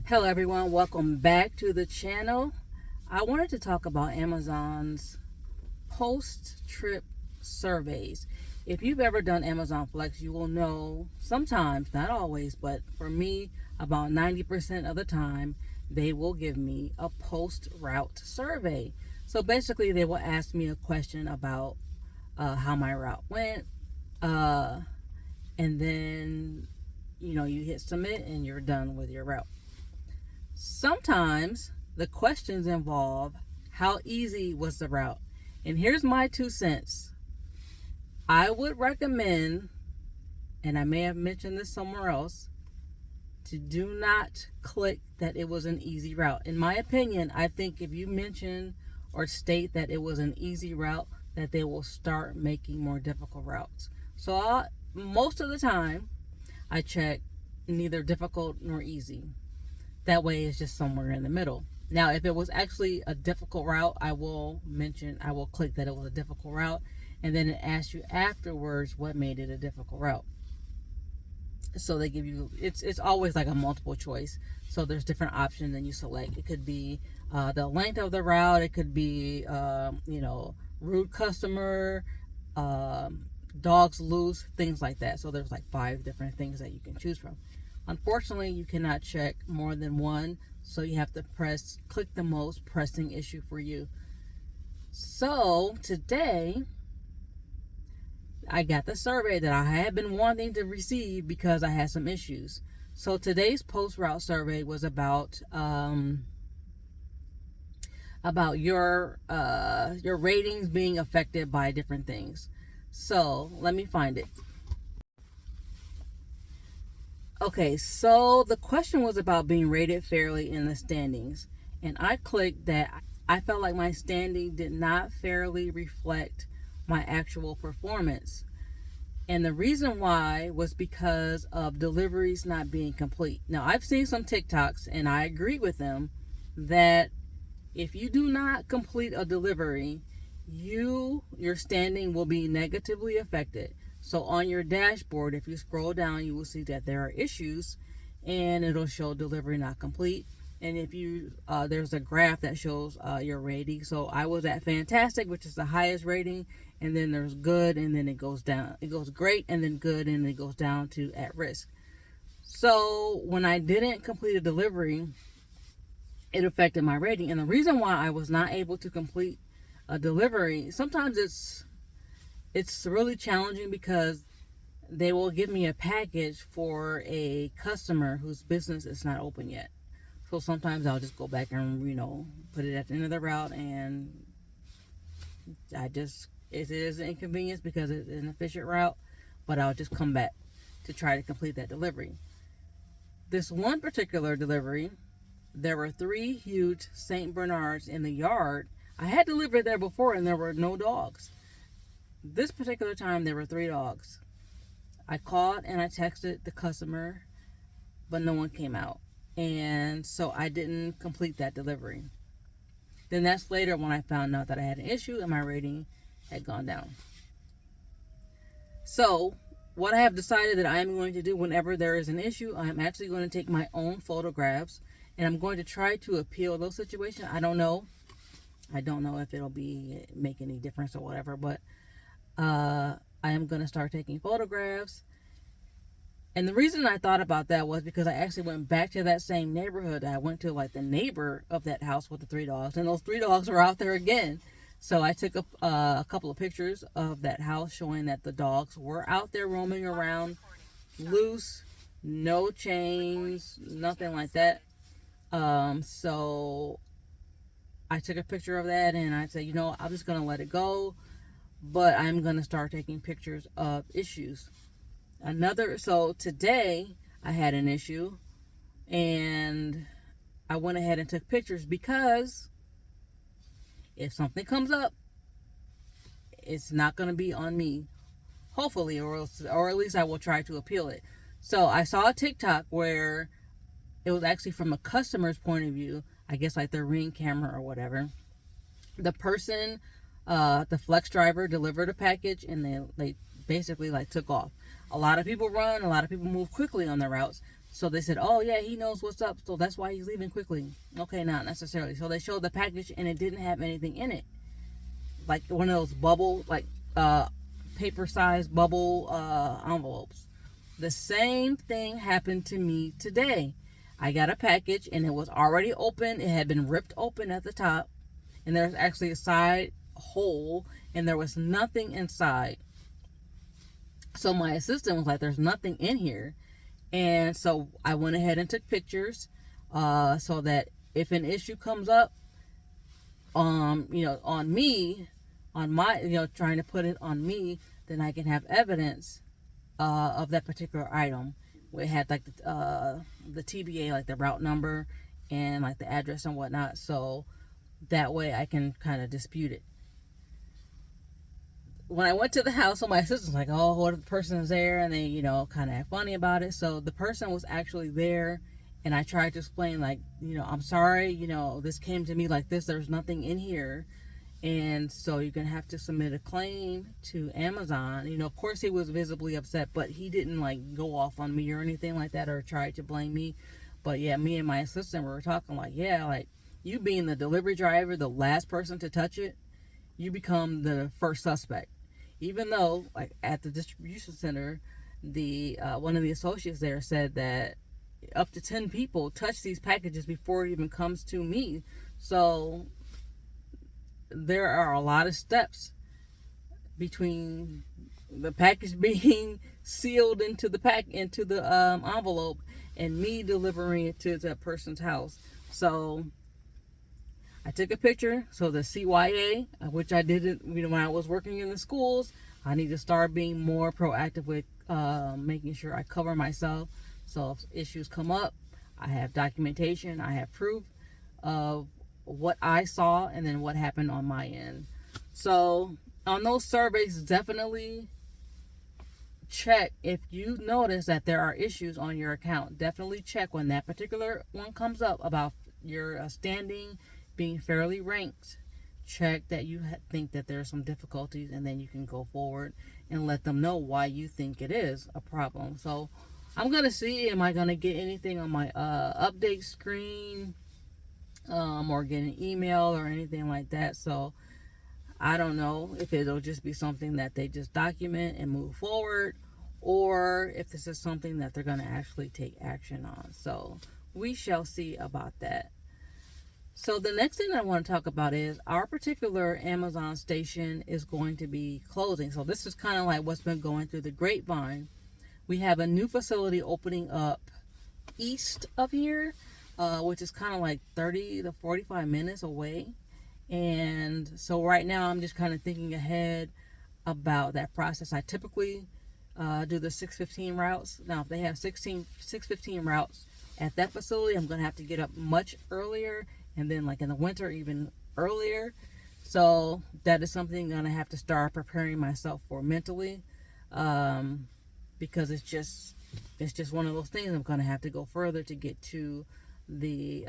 Hello everyone, welcome back to the channel. I wanted to talk about Amazon's post-trip surveys. If you've ever done Amazon Flex, you will know sometimes, not always, but for me, about 90% of the time, they will give me a post-route survey. So basically, they will ask me a question about how my route went, and then, you hit submit and you're done with your route. Sometimes the questions involve how easy was the route. And here's my 2 cents. I would recommend, and I may have mentioned this somewhere else, to do not click that it was an easy route. In my opinion, I think if you mention or state that it was an easy route, that they will start making more difficult routes. So most of the time, I check neither difficult nor easy. That way it's just somewhere in the middle. Now, if it was actually a difficult route, I will click that it was a difficult route, and then it asks you afterwards what made it a difficult route. So they give you, it's always like a multiple choice. So there's different options and you select. It could be the length of the route. It could be, rude customer, dogs loose, things like that. So there's like 5 different things that you can choose from. Unfortunately, you cannot check more than one, so you have to click the most pressing issue for you. So today, I got the survey that I had been wanting to receive because I had some issues. So today's post-route survey was about your ratings being affected by different things. So let me find it. Okay, so the question was about being rated fairly in the standings. And I clicked that I felt like my standing did not fairly reflect my actual performance. And the reason why was because of deliveries not being complete. Now, I've seen some TikToks, and I agree with them, that if you do not complete a delivery, your standing will be negatively affected. So on your dashboard, if you scroll down, you will see that there are issues and it'll show delivery not complete. And if you, there's a graph that shows your rating. So I was at fantastic, which is the highest rating. And then there's good, and then it goes down. It goes great, and then good, and then it goes down to at risk. So when I didn't complete a delivery, it affected my rating. And the reason why I was not able to complete a delivery, sometimes it's really challenging because they will give me a package for a customer whose business is not open yet. So sometimes I'll just go back and, put it at the end of the route, and it is an inconvenience because it's an efficient route, but I'll just come back to try to complete that delivery. This one particular delivery, there were 3 huge St. Bernards in the yard. I had delivered there before and there were no dogs. This particular time, there were 3 dogs. I called and I texted the customer, but no one came out. And so I didn't complete that delivery. Then that's later when I found out that I had an issue and my rating had gone down. So what I have decided that I am going to do whenever there is an issue, I'm actually going to take my own photographs and I'm going to try to appeal those situations. I don't know if it'll make any difference or whatever, but I am going to start taking photographs. And the reason I thought about that was because I actually went back to that same neighborhood. I went to like the neighbor of that house with the 3 dogs, and those 3 dogs were out there again. So I took a couple of pictures of that house showing that the dogs were out there roaming around, loose, no chains, nothing like that. So I took a picture of that and I said, I'm just going to let it go. But I'm going to start taking pictures of issues. So today I had an issue and I went ahead and took pictures because if something comes up, it's not going to be on me, hopefully, or at least I will try to appeal it. So I saw a TikTok where it was actually from a customer's point of view, I guess like their Ring camera or whatever. The person, the Flex driver, delivered a package and they basically like took off. A lot of people run, a lot of people move quickly on the routes. So they said, oh yeah, he knows what's up, so that's why he's leaving quickly. Okay, not necessarily. So they showed the package and it didn't have anything in it, like one of those bubble, like paper size bubble envelopes. The same thing happened to me today. I got a package and it was already open. It had been ripped open at the top, and there's actually a side hole, and there was nothing inside. So my assistant was like, there's nothing in here. And so I went ahead and took pictures, so that if an issue comes up, on me, on my, trying to put it on me, then I can have evidence of that particular item. It had like the TBA, like the route number and like the address and whatnot. So that way I can kind of dispute it. When I went to the house, so my assistant's like, oh, what if the person is there? And they, kind of act funny about it. So the person was actually there, and I tried to explain, like, I'm sorry, this came to me like this. There's nothing in here. And so you're going to have to submit a claim to Amazon. Of course he was visibly upset, but he didn't like go off on me or anything like that or try to blame me. But yeah, me and my assistant were talking like, yeah, like you being the delivery driver, the last person to touch it, you become the first suspect. Even though, like, at the distribution center, the one of the associates there said that up to 10 people touch these packages before it even comes to me. So there are a lot of steps between the package being sealed into the envelope and me delivering it to that person's house. So I took a picture. So the CYA, which I didn't, when I was working in the schools, I need to start being more proactive with making sure I cover myself. So if issues come up, I have documentation, I have proof of what I saw and then what happened on my end. So on those surveys, definitely check if you notice that there are issues on your account. Definitely check when that particular one comes up about your standing being fairly ranked. Check that you think that there are some difficulties, and then you can go forward and let them know why you think it is a problem. So I'm gonna see, am I gonna get anything on my update screen, or get an email or anything like that. So I don't know if it'll just be something that they just document and move forward, or if this is something that they're gonna actually take action on. So we shall see about that. So the next thing I want to talk about is our particular Amazon station is going to be closing. So this is kind of like what's been going through the grapevine. We have a new facility opening up east of here, which is kind of like 30 to 45 minutes away. And so right now I'm just kind of thinking ahead about that process. I typically do the 6:15 routes. Now if they have 6:15 routes at that facility, I'm going to have to get up much earlier, and then like in the winter even earlier. So that is something I'm going to have to start preparing myself for mentally, because it's just one of those things. I'm going to have to go further to get to the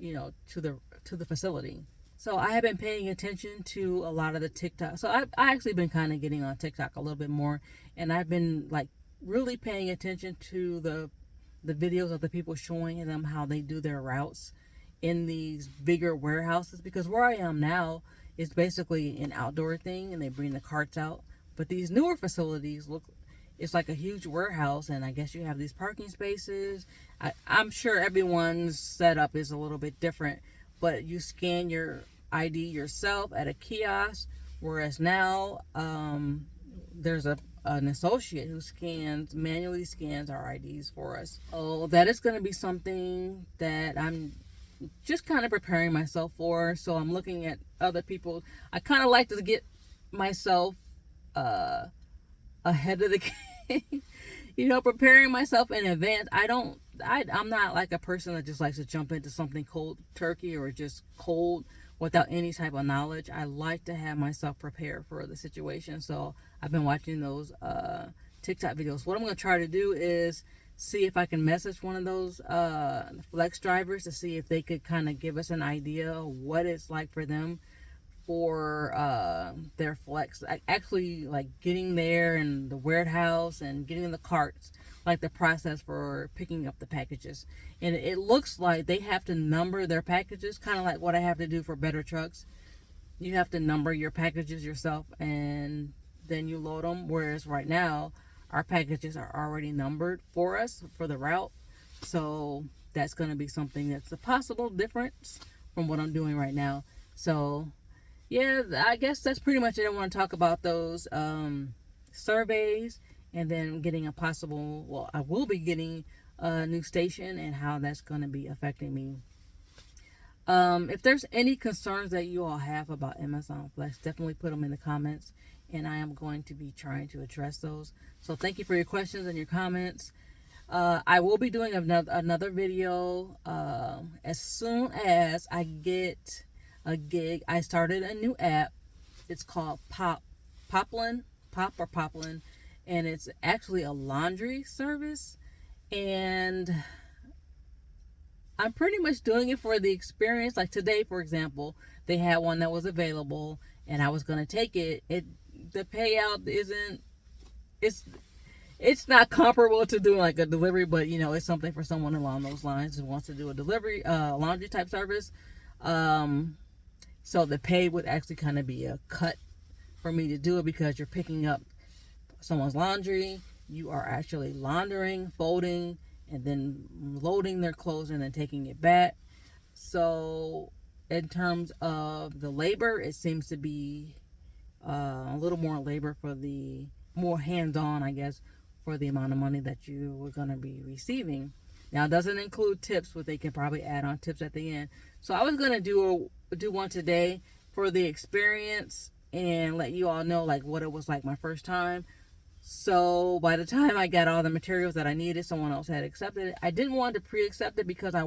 to the facility. So I have been paying attention to a lot of the TikTok. So I actually been kind of getting on TikTok a little bit more, and I've been like really paying attention to the videos of the people showing them how they do their routes in these bigger warehouses, because where I am now is basically an outdoor thing and they bring the carts out. But these newer facilities it's like a huge warehouse, and I guess you have these parking spaces. I'm sure everyone's setup is a little bit different, but you scan your ID yourself at a kiosk, whereas now there's an associate who manually scans our IDs for us. Oh, that is going to be something that I'm just kind of preparing myself for. So I'm looking at other people. I kind of like to get myself ahead of the game, preparing myself in advance. I'm not like a person that just likes to jump into something cold turkey or just cold without any type of knowledge. I like to have myself prepared for the situation. So I've been watching those TikTok videos. What I'm going to try to do is see if I can message one of those flex drivers to see if they could kind of give us an idea of what it's like for them for their flex. Actually, like getting there and the warehouse and getting in the carts. like the process for picking up the packages. And it looks like they have to number their packages, kind of like what I have to do for Better Trucks. You have to number your packages yourself and then you load them. Whereas right now, our packages are already numbered for us for the route. So that's going to be something that's a possible difference from what I'm doing right now. So yeah, I guess that's pretty much it. I want to talk about those surveys and then getting a possible, well, I will be getting a new station and how that's going to be affecting me. If there's any concerns that you all have about Amazon Flex, definitely put them in the comments, and I am going to be trying to address those. So thank you for your questions and your comments. I will be doing another video as soon as I get a gig. I started a new app. It's called Poplin, and it's actually a laundry service, and I'm pretty much doing it for the experience. Like today, for example, they had one that was available and I was going to take it. The payout it's not comparable to doing like a delivery, but you know, it's something for someone along those lines who wants to do a delivery, laundry type service. So the pay would actually kind of be a cut for me to do it because you're picking up someone's laundry. You are actually laundering, folding, and then loading their clothes and then taking it back. So in terms of the labor, it seems to be a little more labor for the more hands-on, I guess, for the amount of money that you were going to be receiving. Now it doesn't include tips, but they can probably add on tips at the end. So I was going to do one today for the experience and let you all know like what it was like my first time. So by the time I got all the materials that I needed, someone else had accepted it. I didn't want to pre-accept it because I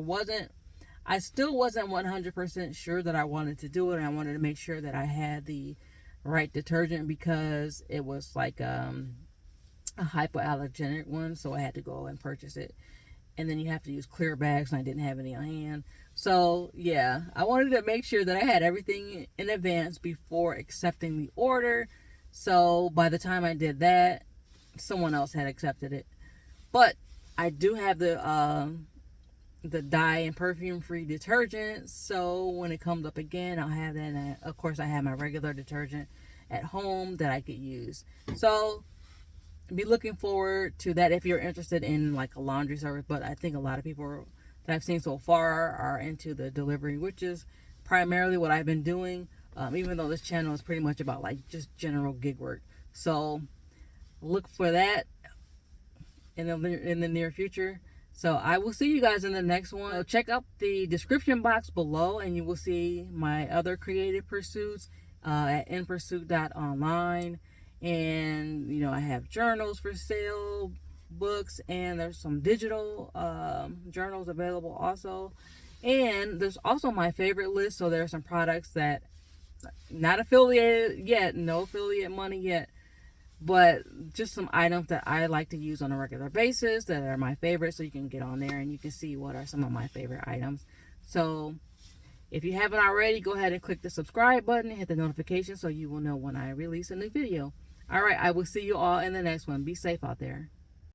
still wasn't 100% sure that I wanted to do it. And I wanted to make sure that I had the right detergent because it was like a hypoallergenic one. So I had to go and purchase it. And then you have to use clear bags and I didn't have any on hand. So yeah, I wanted to make sure that I had everything in advance before accepting the order. So by the time I did that, someone else had accepted it. But I do have the dye and perfume free detergent. So when it comes up again, I'll have that. And of course, I have my regular detergent at home that I could use. So be looking forward to that if you're interested in like a laundry service. But I think a lot of people that I've seen so far are into the delivery, which is primarily what I've been doing. Even though this channel is pretty much about like just general gig work. So look for that in the near future. So I will see you guys in the next one. So check out the description box below and you will see my other creative pursuits at inpursuit.online. And you know, I have journals for sale, books, and there's some digital journals available also. And there's also my favorite list. So there are some products that not affiliated yet, no affiliate money yet, but just some items that I like to use on a regular basis that are my favorite. So you can get on there and you can see what are some of my favorite items. So if you haven't already, go ahead and click the subscribe button and hit the notification so you will know when I release a new video. All right, I will see you all in the next one. Be safe out there.